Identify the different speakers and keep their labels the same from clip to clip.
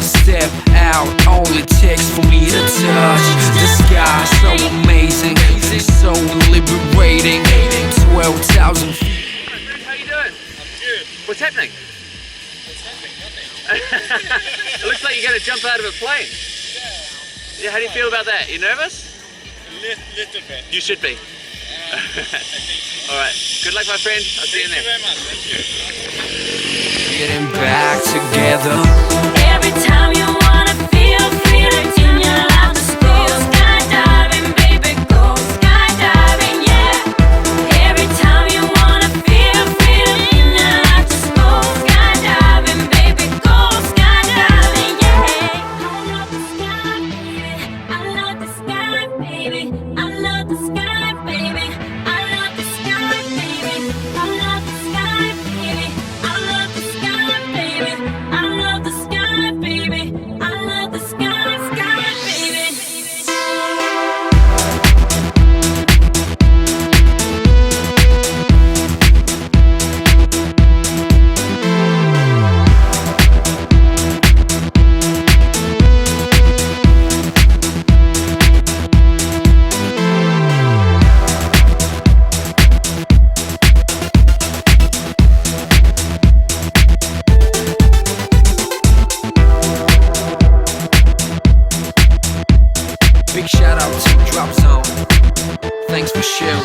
Speaker 1: One step out, all it takes for me to touch the sky. So amazing, so liberating. 12,000 feet.
Speaker 2: How you doing?
Speaker 3: I'm good.
Speaker 2: What's happening?
Speaker 3: What's happening? Nothing.
Speaker 2: It looks like you're going to jump out of a plane. Yeah, how do you feel about that? You nervous?
Speaker 3: Little bit.
Speaker 2: You should be.
Speaker 3: I think so.
Speaker 2: Alright, good luck my friend. I'll see you
Speaker 3: Thank you
Speaker 2: there.
Speaker 3: very much. Thank you.
Speaker 1: getting back together.
Speaker 4: Every time you wanna feel freedom in your life, just go skydiving, baby, go skydiving, yeah. Every time you wanna feel freedom in your life, just go skydiving, baby, go skydiving, yeah. I love the sky, baby. I love the sky, baby. I love the sky, baby. I love the sky, baby. I love the sky, baby. I love the sky, baby. I love the sky, sky, baby.
Speaker 1: Big shout out to Drop Zone. Thanks for sharing.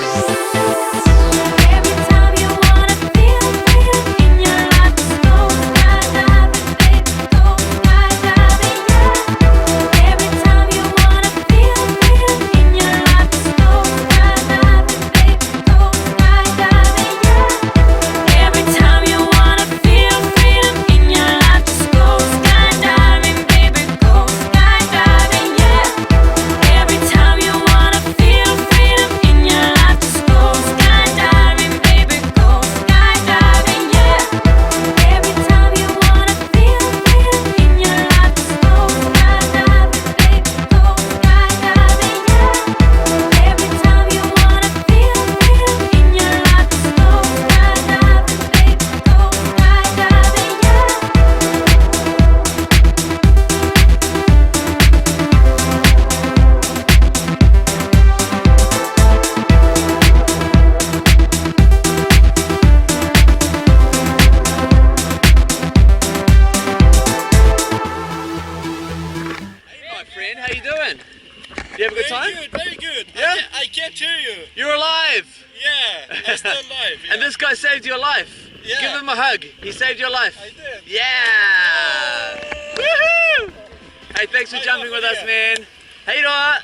Speaker 4: Every time you wanna feel freedom in your life, just go skydiving, baby, go skydiving, yeah. Every time you wanna feel freedom in your life, just go skydiving, baby, go skydiving, yeah. Every time you wanna feel freedom in your life, just go skydiving, baby, go skydiving, yeah. Every time you wanna feel freedom in your life, just go skydiving, baby, go skydiving, yeah. Every time you wanna feel freedom in your life, just go skydiving, baby, go skydiving, yeah. Every time you wanna feel freedom in your life, just go skydiving, baby, go skydiving,
Speaker 2: Hey my friend, how you doing? You have a good time?
Speaker 3: Very good, very good.
Speaker 2: Yeah?
Speaker 3: I can't hear you.
Speaker 2: You're alive!
Speaker 3: Yeah, I'm still alive. Yeah.
Speaker 2: And this guy saved your life.
Speaker 3: Yeah.
Speaker 2: Give him a hug. He saved your life.
Speaker 3: I did.
Speaker 2: Yeah! Woohoo! Hey, thanks for
Speaker 3: Hey,
Speaker 2: jumping with us,
Speaker 3: yeah.
Speaker 2: man. Hey, Roa.